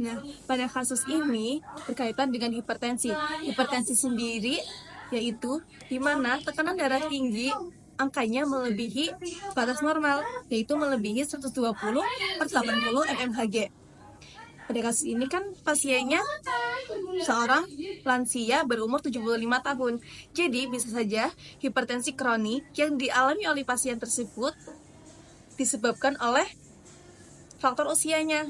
Nah, pada kasus ini berkaitan dengan hipertensi. Hipertensi sendiri yaitu di mana tekanan darah tinggi angkanya melebihi batas normal, yaitu melebihi 120/80 mmHg. Pada kasus ini kan pasiennya seorang lansia berumur 75 tahun. Jadi bisa saja hipertensi kronik yang dialami oleh pasien tersebut disebabkan oleh faktor usianya,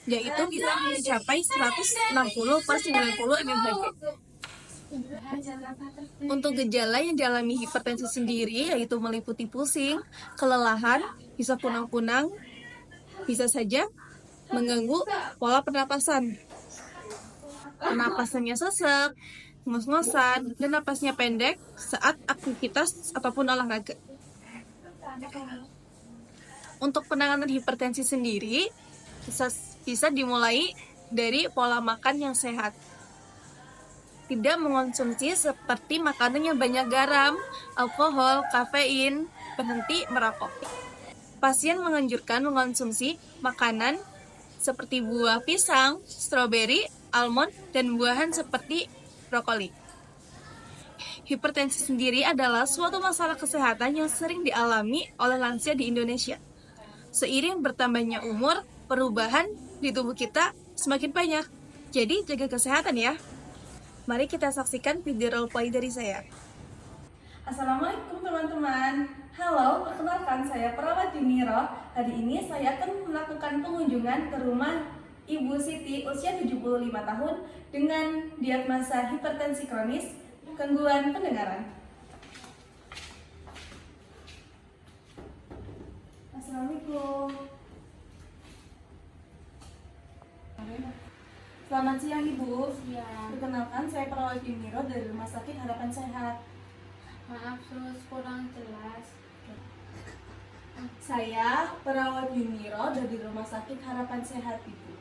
yaitu bisa mencapai 160/90 mmHg. Untuk gejala yang dialami hipertensi sendiri yaitu meliputi pusing, kelelahan, bisa punang-punang, bisa saja mengganggu pola pernapasan. Pernapasannya sesak, ngos-ngosan, dan napasnya pendek saat aktivitas ataupun olahraga. Untuk penanganan hipertensi sendiri bisa dimulai dari pola makan yang sehat. Tidak mengonsumsi seperti makanan yang banyak garam, alkohol, kafein, berhenti merokok. Pasien menganjurkan mengonsumsi makanan seperti buah pisang, stroberi, almond, dan buahan seperti brokoli. Hipertensi sendiri adalah suatu masalah kesehatan yang sering dialami oleh lansia di Indonesia. Seiring bertambahnya umur, perubahan di tubuh kita semakin banyak. Jadi jaga kesehatan ya. Mari kita saksikan video roleplay dari saya. Assalamualaikum teman-teman. Halo, perkenalkan saya Perawat Juniro. Hari ini saya akan melakukan pengunjungan ke rumah Ibu Siti usia 75 tahun dengan diagnosa hipertensi kronis, gangguan pendengaran. Assalamualaikum. Selamat siang Ibu. Ya, Perkenalkan saya Perawat Juniro dari Rumah Sakit Harapan Sehat. maaf terus kurang jelas. Saya Perawat Juniro dari Rumah Sakit Harapan Sehat Ibu.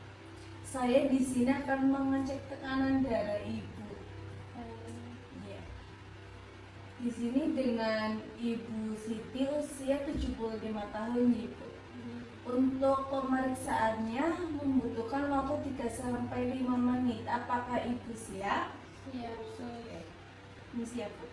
Saya di sini akan mengecek tekanan darah Ibu. Ya. Di sini dengan Ibu Siti usia 75 tahun Ibu. Untuk pemeriksaannya membutuhkan waktu 3-5 menit. Apakah Ibu siap? Siap, Ini siap Bu.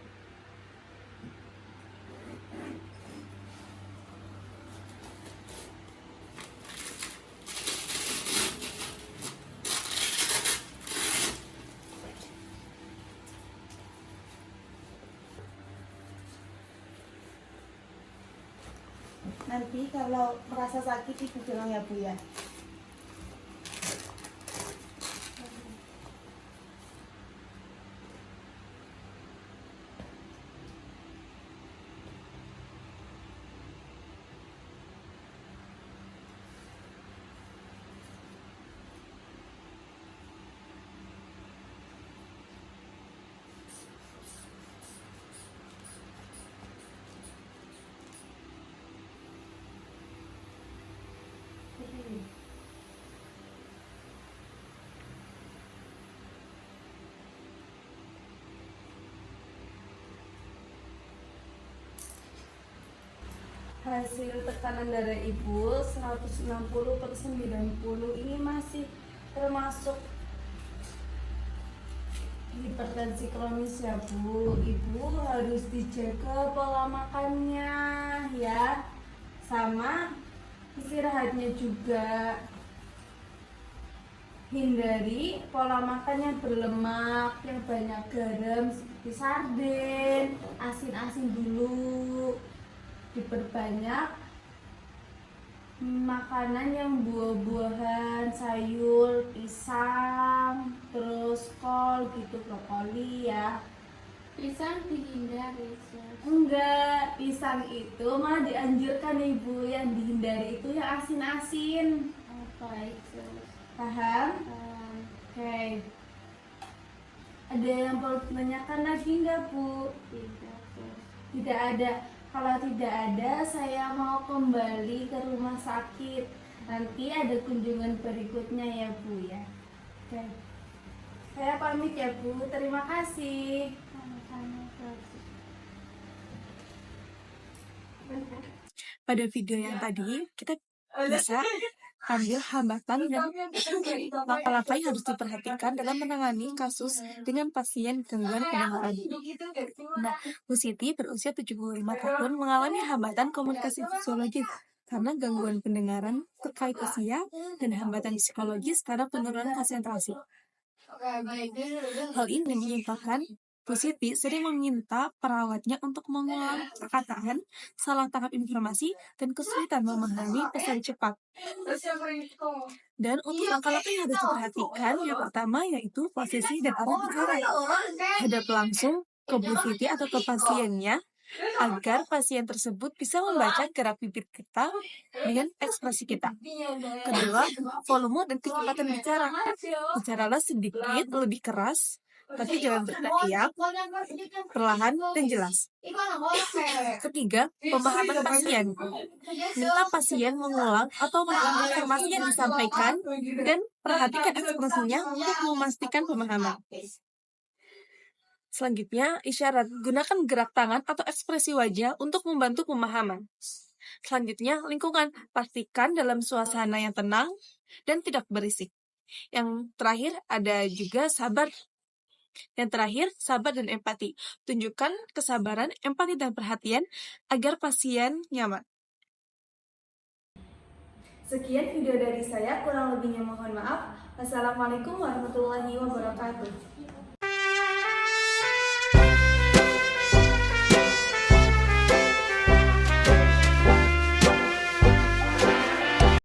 Nanti kalau merasa sakit Ibu bilang ya Bu ya. Hasil tekanan darah Ibu 160/90 ini masih termasuk hipertensi kronis ya Bu. Ibu harus dijaga pola makannya ya, sama istirahatnya juga. Hindari pola makan yang berlemak, yang banyak garam seperti sarden, asin-asin dulu. Diperbanyak makanan yang buah-buahan, sayur, pisang, terus kol gitu, brokoli ya. pisang dihindari. Enggak, pisang itu malah dianjurkan Ibu, yang dihindari itu yang asin-asin. Oh, baik, sus. Paham? Oke. Ada yang perlu ditanyakan lagi enggak Bu? Tidak, sus. Tidak ada. Kalau tidak ada, saya mau kembali ke rumah sakit. Nanti ada kunjungan berikutnya ya Bu ya. Oke. Saya pamit ya Bu. Terima kasih. Sama-sama, sus. Pada video yang tadi, kita bisa ambil hambatan dan langkah-langkah yang harus diperhatikan dalam menangani kasus dengan pasien gangguan pendengaran. Nah, Bu Siti berusia 75 tahun mengalami hambatan komunikasi fisiologis karena gangguan pendengaran terkait usia dan hambatan psikologis karena penurunan konsentrasi. Hal ini menyebabkan Bu Siti sering meminta perawatnya untuk mengulang perkataan, salah tangkap informasi, dan kesulitan memahami pesan cepat. Dan untuk langkah-langkah yang harus diperhatikan, yang pertama yaitu posisi dan arah bicara. Hadap langsung ke Bu Siti atau ke pasiennya agar pasien tersebut bisa membaca gerak bibir kita dengan ekspresi kita. Kedua, volume dan kecepatan bicara. Bicaralah sedikit lebih keras, tapi jangan berteriak, perlahan dan jelas. Ketiga, pemahaman pasien. Minta pasien mengulang atau mengulang informasi yang disampaikan dan perhatikan ekspresinya untuk memastikan pemahaman. Selanjutnya, isyarat. Gunakan gerak tangan atau ekspresi wajah untuk membantu pemahaman. Selanjutnya, lingkungan. Pastikan dalam suasana yang tenang dan tidak berisik. Yang terakhir ada juga sabar. Yang terakhir, sabar dan empati. Tunjukkan kesabaran, empati, dan perhatian agar pasien nyaman. Sekian video dari saya, kurang lebihnya mohon maaf. Wassalamualaikum warahmatullahi wabarakatuh.